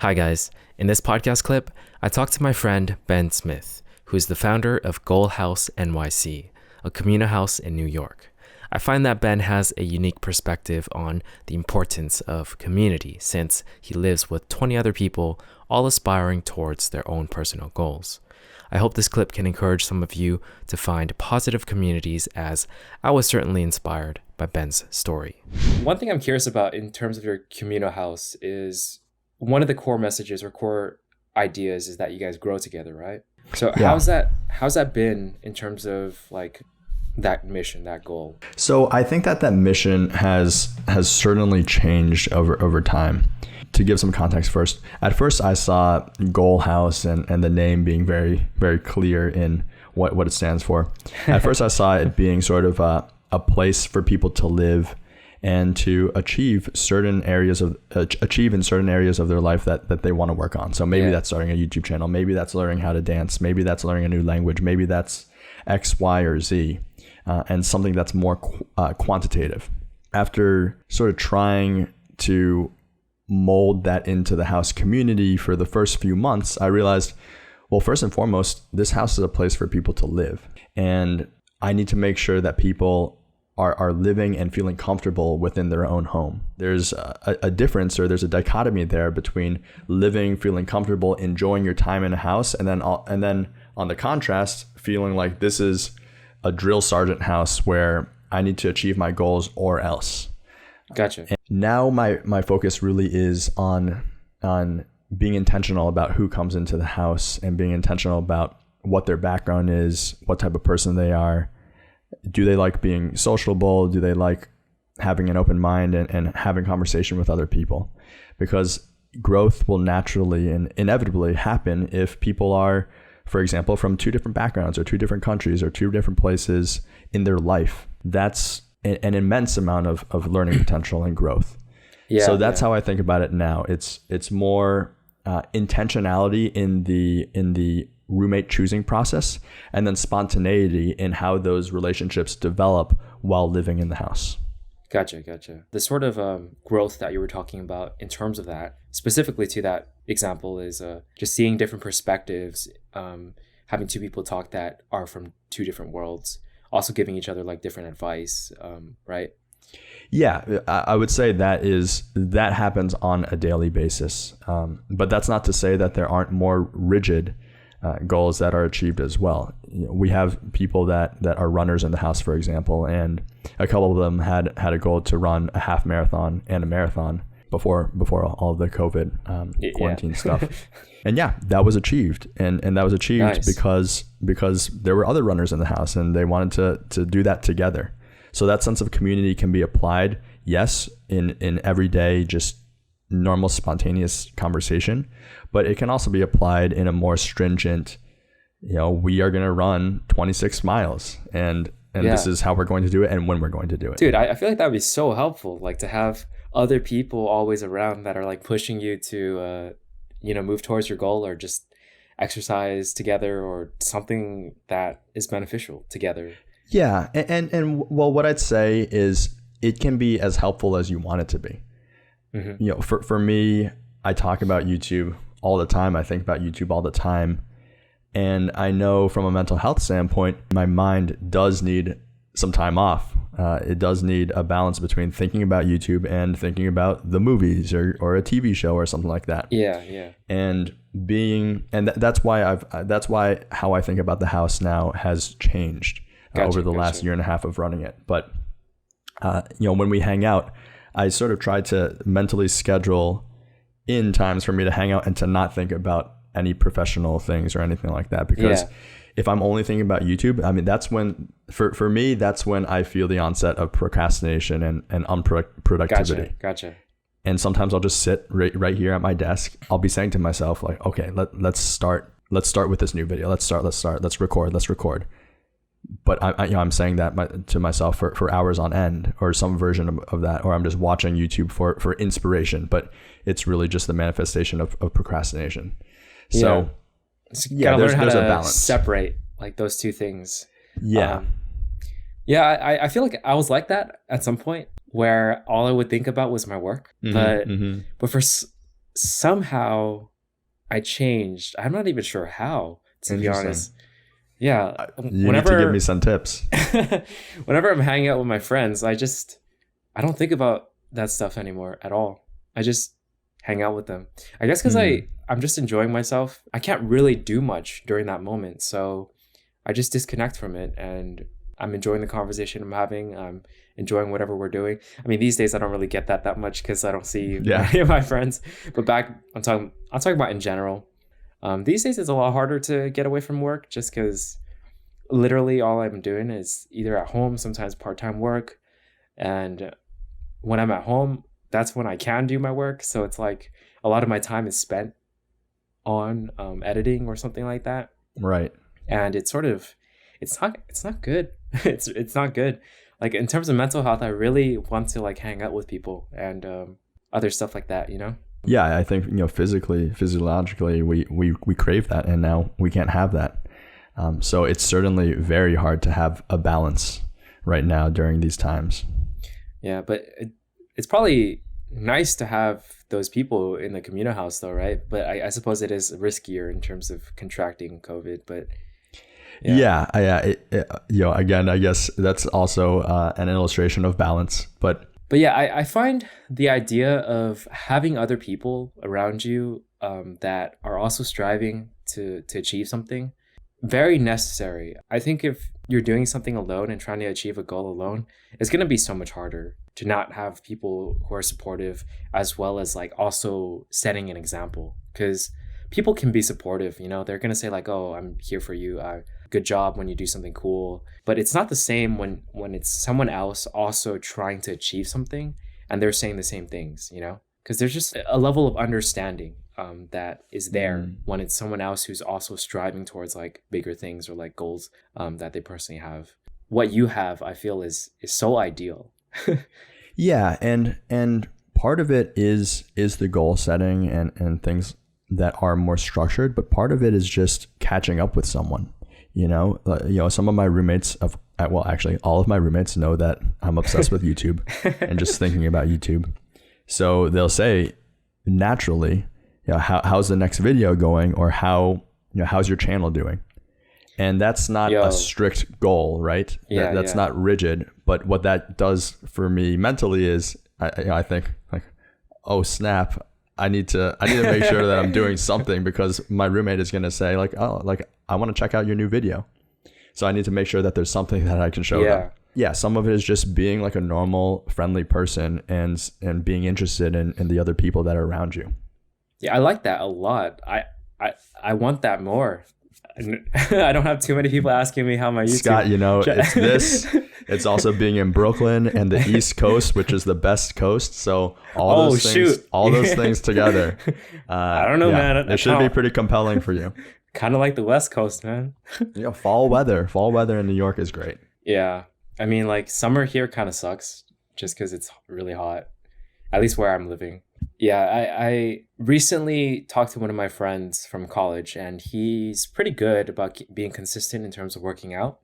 Hi guys, in this podcast clip, I talked to my friend Ben Smith, who is the founder of Goal House NYC, a communal house in New York. I find that Ben has a unique perspective on the importance of community since he lives with 20 other people, all aspiring towards their own personal goals. I hope this clip can encourage some of you to find positive communities, as I was certainly inspired by Ben's story. One thing I'm curious about in terms of your communal house is one of the core messages or core ideas is that you guys grow together, right? So how's that been in terms of like that mission, that goal? So I think that mission has certainly changed over time. To give some context first, at first I saw Goal House and the name being very, very clear in what it stands for. At first I saw it being sort of a place for people to live and to achieve in certain areas of their life that they want to work on. So maybe that's starting a YouTube channel, maybe that's learning how to dance, maybe that's learning a new language, maybe that's X, Y, or Z, and something that's more quantitative. After sort of trying to mold that into the house community for the first few months, I realized, well, first and foremost, this house is a place for people to live. And I need to make sure that people are living and feeling comfortable within their own home. There's a difference, or there's a dichotomy there between living, feeling comfortable, enjoying your time in a house, and then on the contrast, feeling like this is a drill sergeant house where I need to achieve my goals or else. Gotcha. And now my focus really is on being intentional about who comes into the house and being intentional about what their background is, what type of person they are. Do they like being sociable? Do they like having an open mind and having conversation with other people? Because growth will naturally and inevitably happen if people are, for example, from two different backgrounds or two different countries or two different places in their life. That's an immense amount of learning potential and growth. So that's how I think about it now. It's more intentionality in the roommate choosing process, and then spontaneity in how those relationships develop while living in the house. Gotcha. The sort of growth that you were talking about in terms of that, specifically to that example, is just seeing different perspectives, having two people talk that are from two different worlds, also giving each other like different advice, right? Yeah, I would say that happens on a daily basis. But that's not to say that there aren't more rigid goals that are achieved as well. We have people that are runners in the house, for example, and a couple of them had a goal to run a half marathon and a marathon before all of the COVID quarantine stuff. And that was achieved. And that was achieved because there were other runners in the house and they wanted to do that together. So that sense of community can be applied, yes, in everyday, just normal, spontaneous conversation, but it can also be applied in a more stringent, we are going to run 26 miles and this is how we're going to do it and when we're going to do it. Dude, I feel like that would be so helpful, like to have other people always around that are like pushing you to, move towards your goal or just exercise together or something that is beneficial together. Yeah. And well, what I'd say is it can be as helpful as you want it to be. Mm-hmm. For me, I talk about YouTube all the time. I think about YouTube all the time. And I know from a mental health standpoint, my mind does need some time off. It does need a balance between thinking about YouTube and thinking about the movies or a TV show or something like that. Yeah. And that's why how I think about the house now has changed over the last year and a half of running it. But, when we hang out, I sort of try to mentally schedule in times for me to hang out and to not think about any professional things or anything like that. Because if I'm only thinking about YouTube, I mean, that's when, for me, that's when I feel the onset of procrastination and unproductivity. Gotcha. And sometimes I'll just sit right here at my desk. I'll be saying to myself, like, okay, let's start with this new video. Let's record. But I'm saying that to myself for hours on end, or some version of that, or I'm just watching YouTube for inspiration. But it's really just the manifestation of procrastination. So there's a balance. Separate like those two things. Yeah. I feel like I was like that at some point where all I would think about was my work, but for somehow I changed. I'm not even sure how, to be honest. Yeah. You need to give me some tips. Whenever I'm hanging out with my friends, I don't think about that stuff anymore at all. I just hang out with them. I guess because I'm just enjoying myself. I can't really do much during that moment. So I just disconnect from it, and I'm enjoying the conversation I'm having. I'm enjoying whatever we're doing. I mean, these days I don't really get that much because I don't see any of my friends. But I'm talking about in general. These days it's a lot harder to get away from work just because literally all I'm doing is either at home, sometimes part-time work. And when I'm at home, that's when I can do my work. So it's like a lot of my time is spent on editing or something like that. Right. And it's not good. It's not good. Like in terms of mental health, I really want to like hang out with people and other stuff like that, you know? Yeah, I think, physiologically, we crave that, and now we can't have that. So it's certainly very hard to have a balance right now during these times. Yeah, but it's probably nice to have those people in the communal house though, right? But I suppose it is riskier in terms of contracting COVID, but yeah. Again, I guess that's also an illustration of balance, but yeah, I find the idea of having other people around you that are also striving to achieve something very necessary. I think if you're doing something alone and trying to achieve a goal alone, it's going to be so much harder to not have people who are supportive, as well as like also setting an example, because people can be supportive, they're going to say like, oh, I'm here for you. Good job when you do something cool. But it's not the same when it's someone else also trying to achieve something and they're saying the same things, because there's just a level of understanding that is there when it's someone else who's also striving towards like bigger things or like goals that they personally have. What you have, I feel, is so ideal. Yeah, and part of it is the goal setting and things that are more structured, but part of it is just catching up with someone. Some of my roommates actually all of my roommates know that I'm obsessed with YouTube and just thinking about YouTube. So they'll say naturally, how's the next video going, or how's your channel doing? And that's not a strict goal, right? That's not rigid. But what that does for me mentally is I think like, oh snap, I need to make sure that I'm doing something, because my roommate is going to say like, oh, like I want to check out your new video. So I need to make sure that there's something that I can show them. Yeah, some of it is just being like a normal, friendly person and being interested in the other people that are around you. Yeah, I like that a lot. I want that more. I don't have too many people asking me how my YouTube... Scott, it's this. It's also being in Brooklyn and the East Coast, which is the best coast. So all those things together. I don't know, man. It should be pretty compelling for you. Kind of like the West Coast, man. Fall weather in New York is great. Yeah. I mean, like summer here kind of sucks just because it's really hot, at least where I'm living. Yeah, I recently talked to one of my friends from college, and he's pretty good about being consistent in terms of working out.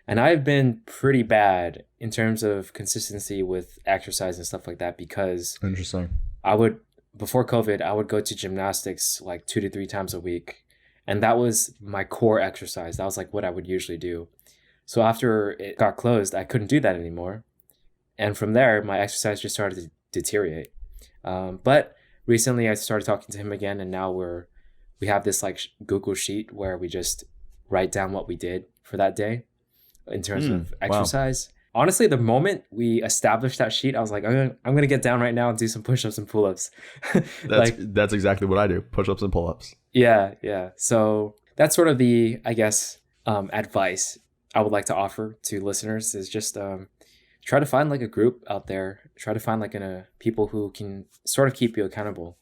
And I've been pretty bad in terms of consistency with exercise and stuff like that, because interesting. Before COVID, I would go to gymnastics like 2 to 3 times a week. And that was my core exercise. That was like what I would usually do. So after it got closed, I couldn't do that anymore. And from there, my exercise just started to deteriorate. But recently I started talking to him again, and now we have this like Google sheet where we just write down what we did for that day in terms of exercise. Wow. Honestly, the moment we established that sheet, I was like, I'm gonna get down right now and do some push-ups and pull-ups. That's exactly what I do: push-ups and pull-ups. Yeah. So that's sort of the, I guess, advice I would like to offer to listeners is just try to find like a group out there. Try to find like people who can sort of keep you accountable.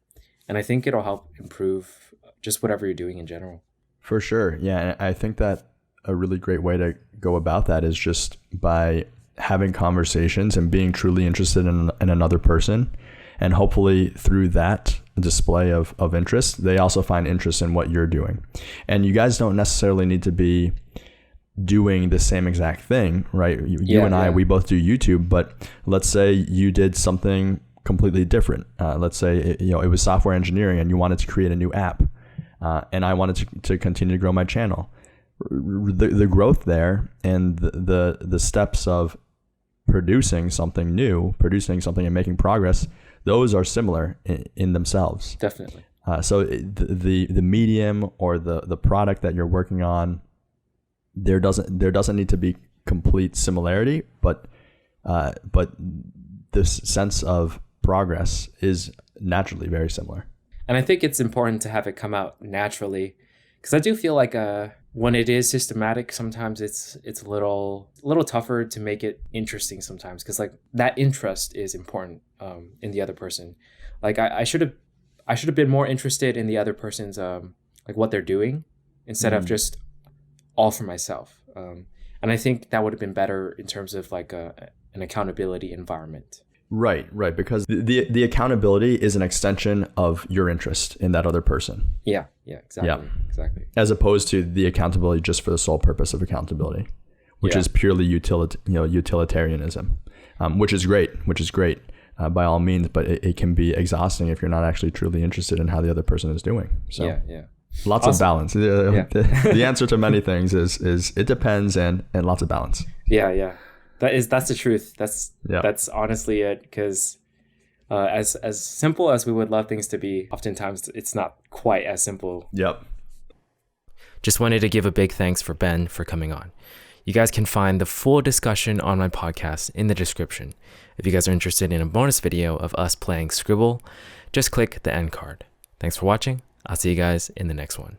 And I think it'll help improve just whatever you're doing in general. For sure. Yeah. And I think that a really great way to go about that is just by having conversations and being truly interested in another person. And hopefully through that display of interest, they also find interest in what you're doing. And you guys don't necessarily need to be doing the same exact thing, right? You and I, we both do YouTube, but let's say you did something completely different. Let's say it was software engineering and you wanted to create a new app, and I wanted to continue to grow my channel. The growth there and the steps of producing something new, producing something and making progress, those are similar in themselves. Definitely. So the medium or the product that you're working on, there doesn't need to be complete similarity, but this sense of progress is naturally very similar. And I think it's important to have it come out naturally, because I do feel like when it is systematic, sometimes it's a little tougher to make it interesting sometimes, because like that interest is important in the other person. Like I should have been more interested in the other person's like what they're doing instead of just all for myself. And I think that would have been better in terms of like an accountability environment. Right. Because the accountability is an extension of your interest in that other person. Yeah, exactly. As opposed to the accountability just for the sole purpose of accountability, which is purely utilitarianism, which is great by all means, but it can be exhausting if you're not actually truly interested in how the other person is doing. So lots of balance. The answer to many things is it depends and lots of balance. Yeah. That's the truth. That's honestly it. Because as simple as we would love things to be, oftentimes it's not quite as simple. Yep. Just wanted to give a big thanks for Ben for coming on. You guys can find the full discussion on my podcast in the description. If you guys are interested in a bonus video of us playing Scribble, just click the end card. Thanks for watching. I'll see you guys in the next one.